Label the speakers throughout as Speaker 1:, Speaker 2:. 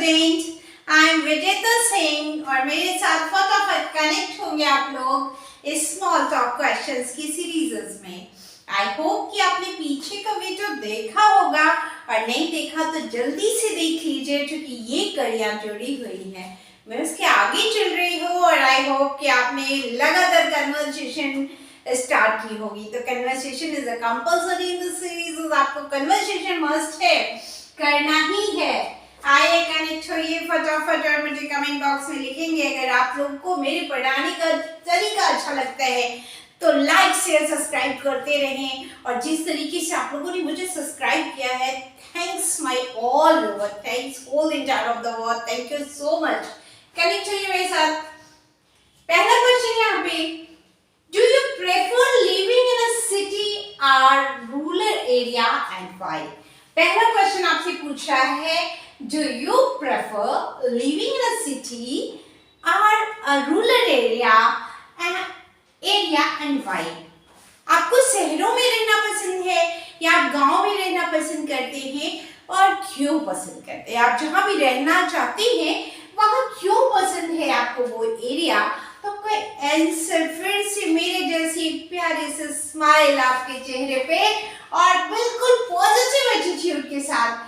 Speaker 1: Student, I am विजेता सिंह और मेरे साथ फटाफट कनेक्ट होंगे आप लोग इस स्मॉल टॉक क्वेश्चंस की सीरीज में। आई होप कि आपने पीछे का वीडियो देखा होगा और नहीं देखा तो जल्दी से देख लीजिए क्योंकि ये कड़ियां जुड़ी हुई है। मैं उसके आगे चल रही हूँ और आई होप कि आपने लगातार कन्वर्सेशन स्टार्ट की होगी। तो conversation is a compulsory in this series. आपको कन्वर्सेशन मस्ट है, करना ही है। आइए कनेक्ट होइए फटाफट और मुझे कमेंट बॉक्स में लिखेंगे अगर आप लोग को मेरे पढ़ाने का तरीका अच्छा लगता है तो लाइक शेयर सब्सक्राइब करते रहें। और जिस तरीके से आप लोगों ने मुझे सब्सक्राइब किया है, thanks my all over, thanks all entire of the world, thank you so much. Connect होइए मेरे साथ। पहला क्वेश्चन यहाँ पे, do you prefer living in a city or rural area and why? पहला क्वेश्चन आपसे पूछ रहा है, do you prefer living in a city or a rural area and why? आपको शहरों में रहना पसंद है या आप गांव में रहना पसंद करते हैं और क्यों पसंद करते हैं? आप जहां भी रहना चाहते हैं वहां क्यों पसंद है आपको वो एरिया? तो कोई आंसर फिर से मेरे जैसी प्यारे से स्माइल आपके चेहरे पे और बिल्कुल पॉजिटिव एटीट्यूड के साथ।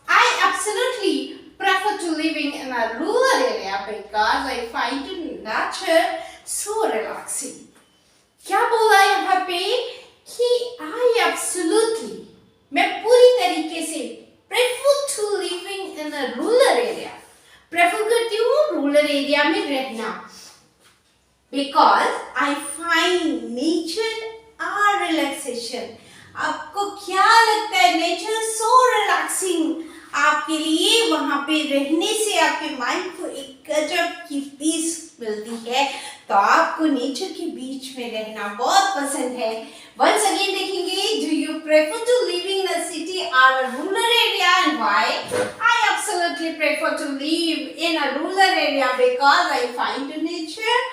Speaker 1: I absolutely prefer to living in a rural area because I find the nature so relaxing. क्या बोला यहाँ पे कि I absolutely, मैं पूरी तरीके से prefer to living in a rural area, prefer करती हूँ rural area में रहना because I find nature a relaxation. आपको क्या लगता है नेचर सो रिलैक्सिंग? आपके लिए वहां पे रहने से आपके माइंड को एक गजब की पीस मिलती है। तो आपको नेचर के बीच में रहना बहुत पसंद है। वंस अगेन देखेंगे, do you prefer to living in a city or a rural area and why? I absolutely prefer to live in a rural area because I find the nature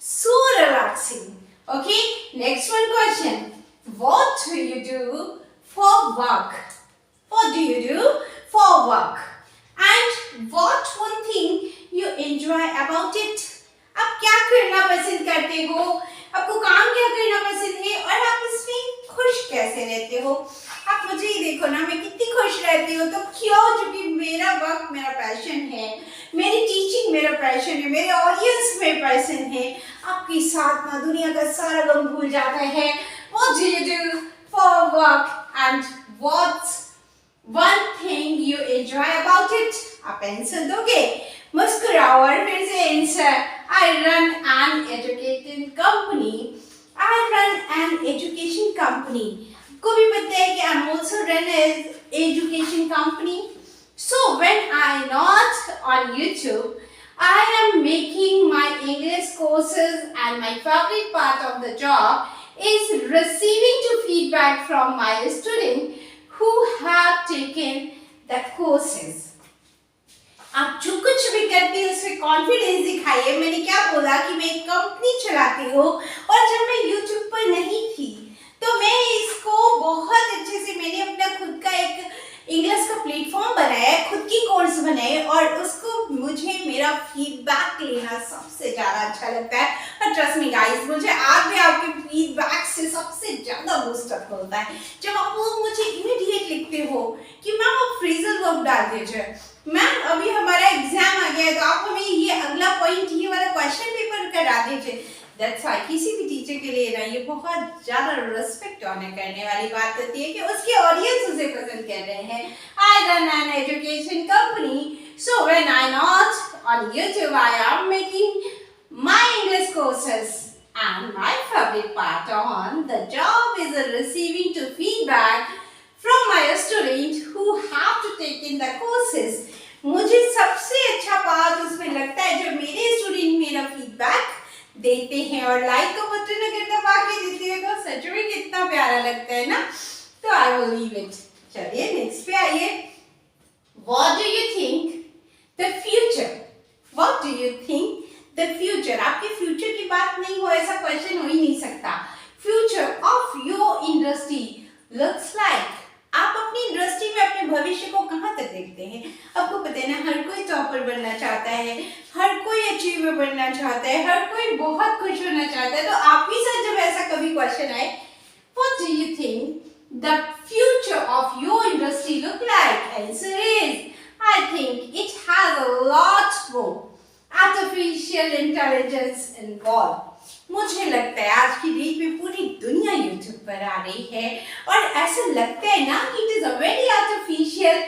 Speaker 1: so relaxing. Okay, next one question. What do you do for work? What do you do for work? And what one thing you enjoy about it? आप क्या करना पसंद करते हो? आपको काम क्या करना पसंद है और आप इसमें खुश कैसे रहते हो? आप मुझे ही देखो ना, मैं कितनी खुश रहती हूँ। तो क्यों? क्योंकि मेरा वर्क मेरा पैशन है, मेरी टीचिंग मेरा पैशन है, मेरे ऑडियंस में पैशन है। आपके साथ ना दुनिया का सारा गम भूल जाता है। What do you do for work and what's one thing you enjoy about it? आप आंसर दोगे? मुस्कुराओ और फिर से answer. I run an education company. I run an education company. को भी पता है कि I'm also run an education company. So when I'm not on YouTube, I am making my English courses and my favorite part of the job is receiving the feedback from my students who have taken the courses. आप जो कुछ भी करती हैं उसमें confidence दिखाइए। मैंने क्या बोला कि मैं एक कंपनी चलाती हूँ और जब मैं YouTube पर नहीं थी तो मैं इसको बहुत अच्छे से, मैंने अपना खुद का एक इंग्लिश का प्लेटफॉर्म बनाया, खुद की कोर्स बनाए और उसको मुझे मेरा फीडबैक लेना सबसे ज़्यादा अच्छा लगता है। और ट्रस्ट मी गाइस, मुझे आज भी आपके फीडबैक से सबसे ज़्यादा बूस्टअप होता है जब आप लोग मुझे इमीडिएट लिखते हो कि मैम आप फ्रेजल वर्ब डाल दीजिए, मैम अभी हमारा एग्जाम आ गया है तो आप हमें ये अगला पॉइंट, ये वाला क्वेश्चन पेपर करा दीजिए। That's why किसी भी टीचर के लिए ना ये बहुत ज़्यादा रिस्पेक्ट ऑनर करने वाली बात होती है कि उसके ऑडियंस उसे पसंद कर रहे हैं। I run an education company, so when I'm not on YouTube, I am making my English courses, and my favorite part on the job is receiving the feedback from my students who have to take in the courses. मुझे सबसे अच्छा बात उसमें लगता है जब मेरे student मेरा फीडबैक देते हैं और लाइक का बटन अगर दबा के देते हैं तो सच में कितना प्यारा लगता है ना। तो आई विल लीव इट। चलिए नेक्स्ट पे आइए। What do you think the future? What do you think the future? आपके फ्यूचर की बात नहीं हो, ऐसा क्वेश्चन हो ही नहीं सकता। Future of your industry looks like. आप अपनी इंडस्ट्री में अपने भविष्य को कहाँ तक देखते हैं? आपको पता है ना, हर कोई टॉपर बनना चाहता है, हर कोई अचीवर बनना चाहता है, हर कोई बहुत खुश होना चाहता है। तो आप ही साथ जब ऐसा कभी क्वेश्चन आए, what do you think the future of your industry look like? Answer is, I think it has a lot more artificial intelligence involve. मुझे लगता है आज की डेट में पूरी दुनिया यूट्यूब पर आ रही है और ऐसा लगता है ना कि it is a very artificial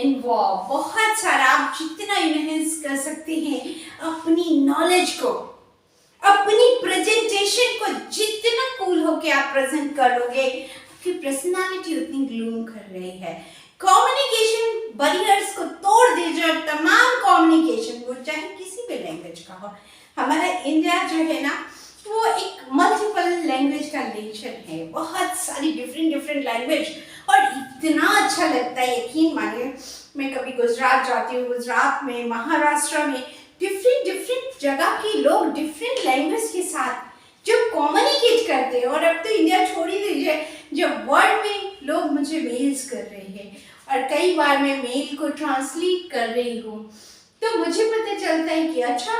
Speaker 1: involve. बहुत सारा आप जितना इनहेंस कर सकते हैं अपनी नॉलेज को, अपनी प्रेजेंटेशन को, जितना कूल होके आप प्रेजेंट करोगे, आपकी पर्सनालिटी उतनी ग्लूम कर रही है। कम्युनिकेशन बैरियर्स को तोड़ दीजिए, तमाम कम्युनिकेशन, वो चाहे किसी भी लैंग्वेज का हो। हमारा इंडिया जो है ना, वो एक मल्टीपल लैंग्वेज का नेशन है, बहुत सारी डिफरेंट लैंग्वेज, और इतना अच्छा लगता है, यकीन मानिए। मैं कभी गुजरात जाती हूँ, गुजरात में, महाराष्ट्र में डिफरेंट जगह के लोग डिफरेंट लैंग्वेज के साथ जब कम्युनिकेट करते हैं। और अब तो इंडिया छोड़ ही दीजिए, जब वर्ल्ड में लोग मुझे मेल्स कर रहे हैं और कई बार मैं मेल को ट्रांसलेट कर रही हूँ, तो मुझे पता चलता है कि अच्छा,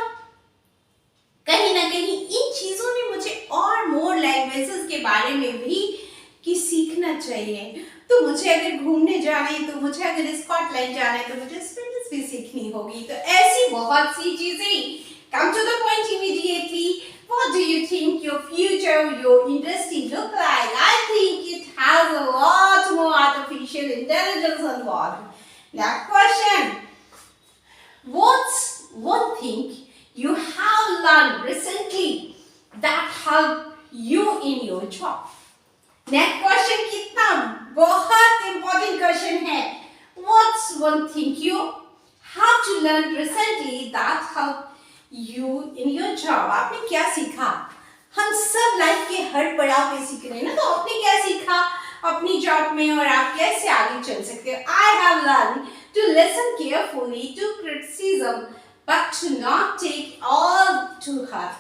Speaker 1: कहीं ना कहीं इन चीजों ने मुझे और मोर लैंग्वेजेस के बारे में भी कि सीखना चाहिए। तो मुझे अगर घूमने जाना है, तो मुझे अगर स्कॉटलैंड जाना है, तो मुझे स्पेनिश भी सीखनी होगी। तो ऐसी बहुत सी चीजें। Come to the point immediately, what do you think your future, your industry look like? I think it has a lot more artificial intelligence involved. Next question, what's one thing you have learned recently that helped you in your job? Next question कितना बहुत important question है। What's one thing you have to learn recently that helped you in your job? आपने क्या सीखा? हम सब life के हर पड़ाव पे सीख रहे हैं ना, तो आपने क्या सीखा अपनी जॉब में और आप कैसे आगे चल सकते हो? I have learned to listen carefully to criticism but to not take all to heart.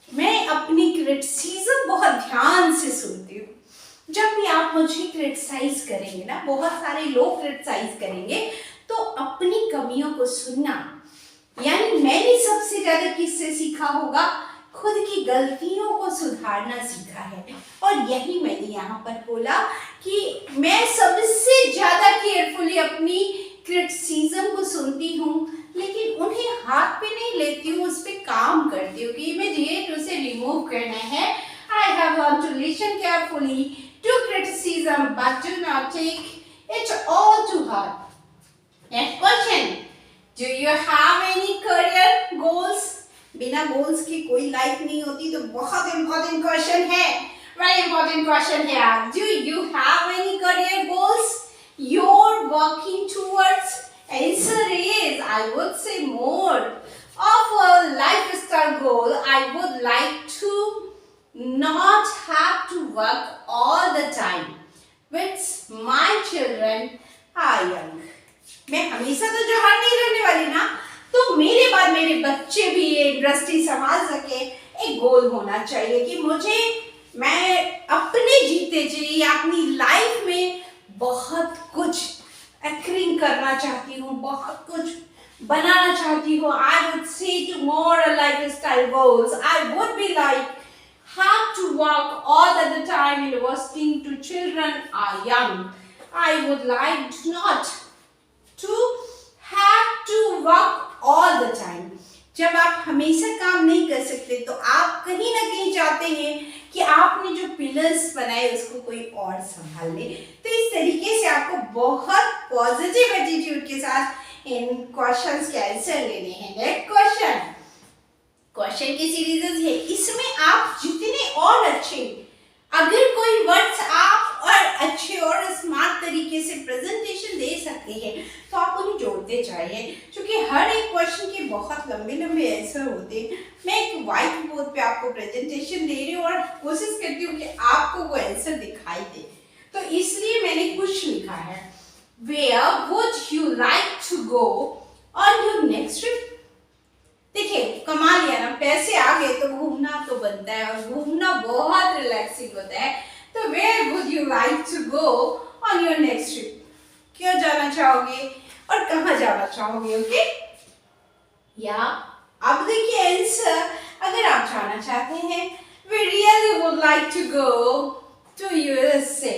Speaker 1: मैं अपनी क्रिटिसिज्म बहुत ध्यान से सुनती हूँ। जब भी आप मुझे क्रिटिसाइज करेंगे ना, बहुत सारे लोग क्रिटिसाइज करेंगे, तो अपनी कमियों को सुनना, यानी मैंने सबसे ज्यादा किससे सीखा होगा? खुद की गलतियों को सुधारना सीखा है। और यही मैंने यहाँ पर बोला कि मैं सबसे ज्यादा केयरफुली अपनी क्रिटिसिज्म को सुनती हूँ, लेकिन उन्हें हाथ पे नहीं लेती हूँ, उस पर काम करती हूँ कि इमीडिएट उसे रिमूव करना है। I have learned to listen carefully to criticism but do not take it all to heart. Next question, do you have any career goals? बिना गोल्स की कोई लाइफ नहीं होती। तो बहुत इंपॉर्टेंट क्वेश्चन है, वेरी इंपॉर्टेंट क्वेश्चन है। Do you have any career goals you're working towards? Answer is, I would say more of a lifestyle goal. I would like to not have to work all the time with my children are young. मैं हमेशा तो जवान नहीं रहने वाली ना, तो मेरे बाद मेरे बच्चे भी ये इंडस्ट्री संभाल सके। एक गोल होना चाहिए कि मैं अपने जीते जी अपनी लाइफ में बहुत कुछ एक्रिंग करना चाहती हूँ, बहुत कुछ बनाना चाहती हूँ। I would say to more lifestyle goals. I would be like have to work all the time investing to children are young. I would like not to have to work all the time. जब आप हमेशा काम नहीं कर सकते, तो आप कहीं ना कहीं चाहते हैं कि आपने जो पिलर्स बनाए उसको कोई और संभाल ले। तो इस तरीके से आपको बहुत पॉजिटिव एटीट्यूड के साथ इन क्वेश्चंस के आंसर लेने हैं। नेक्स्ट क्वेश्चन की सीरीज है, इसमें आप जितने और अच्छे, अगर कोई वर्ड्स आप और अच्छे और स्मार्ट तरीके से प्रेजेंटेशन दे सकते हैं, तो आप उन्हें जोड़ते जाइए, क्योंकि हर एक क्वेश्चन के बहुत लंबे आंसर होते हैं। मैं एक व्हाइट बोर्ड पे आपको प्रेजेंटेशन दे रही हूँ और कोशिश करती हूँ कि आपको वो आंसर दिखाई दे, तो इसलिए मैंने कुछ लिखा है। Where would you like to go on your next trip? देखिए कमाल है ना, पैसे आ गए तो घूमना तो बनता है और घूमना बहुत रिलैक्सिंग होता है। तो where would you like to go on your next trip. क्यों जाना चाहोगे और कहाँ जाना चाहोगे? ओके या अब देखिए आंसर, अगर आप जाना चाहते हैं we really would like to go to USA।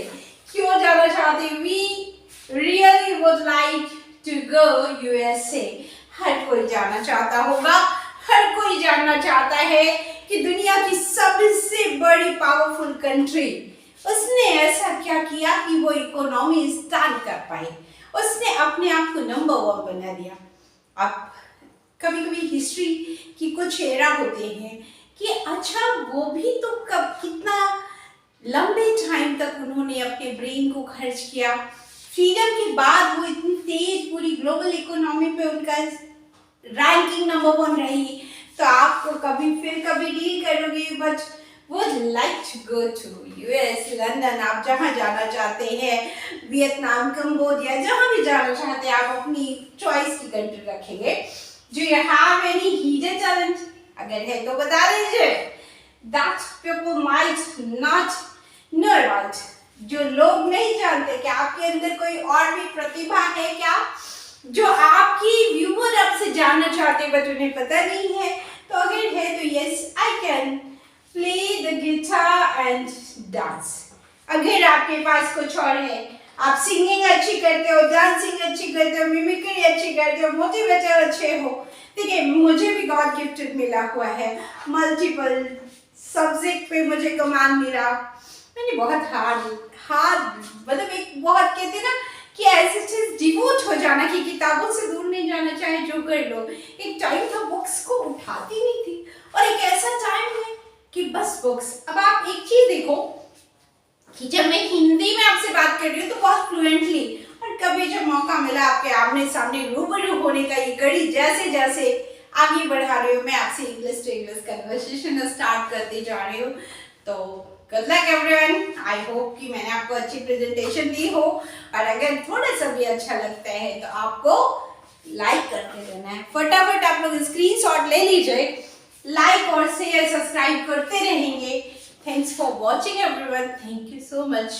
Speaker 1: क्यों जाना चाहते हैं? we really would like to go USA। हर कोई जाना चाहता होगा, हर कोई जानना चाहता है कि दुनिया की सबसे बड़ी पावरफुल कंट्री, उसने ऐसा क्या किया कि वो इकोनॉमी स्टार्ट कर पाई, उसने अपने आप को नंबर 1 बना दिया। अब कभी कभी हिस्ट्री की कुछ एरा होते हैं कि अच्छा वो भी तो कब कितना लंबे टाइम तक उन्होंने अपने ब्रेन को खर्च किया, फ्रीडम के बाद वो इतनी तेज पूरी ग्लोबल इकोनॉमी पे उनका रैंकिंग नंबर 1 रही। तो आपको कभी डील करोगे, but would like to go to US, London, आप जहाँ जाना चाहते हैं, वियतनाम, कंबोडिया, जहाँ भी जाना चाहते हैं आप अपनी चॉइस की कंट्री रखेंगे। Do you have any hidden talent? अगर है तो बता दीजिए। That people might not know about। जो लोग नहीं जानते कि आपके अंदर कोई और भी प्रतिभा है क्या, जो आपकी व्यूअर आपसे जानना चाहते हैं बट उन्हें पता नहीं है। तो अगर है तो yes, I can play the guitar and dance। अगर आपके पास कुछ और है, आप सिंगिंग अच्छी करते हो, डांसिंग अच्छी करते हो, मिमिक्री अच्छी करते हो, मोटिवेटर अच्छे हो, ठीक है, मुझे भी गॉड गिफ्टेड मिला हुआ है, मल्टीपल सब्जेक्ट पे मुझे कमांड मिला, मैंने बहुत हार्ड मतलब एक बहुत कहते ना कि ऐसे चीज डिवोट हो जाना कि किताबों से दूर नहीं जाना, चाहे जो कर लो। एक टाइम था बुक्स को उठाती नहीं थी, और एक ऐसा टाइम है कि बस बुक्स। अब आप एक चीज देखो कि जब मैं हिंदी में आपसे बात कर रही हूँ तो बहुत फ्लुएंटली, और कभी जब मौका मिला आपके आमने सामने रूबरू होने का, ये कड़ी जैसे जैसे आगे बढ़ा रही हूँ, मैं आपसे English to English conversation start करते जा रही हूँ। तो good luck everyone, I hope कि मैंने आपको अच्छी प्रेजेंटेशन दी हो, और अगर थोड़ा सा भी अच्छा लगता है तो आपको लाइक करते रहना है। फटाफट आप लोग स्क्रीनशॉट ले लीजिए, लाइक और शेयर सब्सक्राइब करते रहेंगे। Thanks for watching everyone, thank you so much.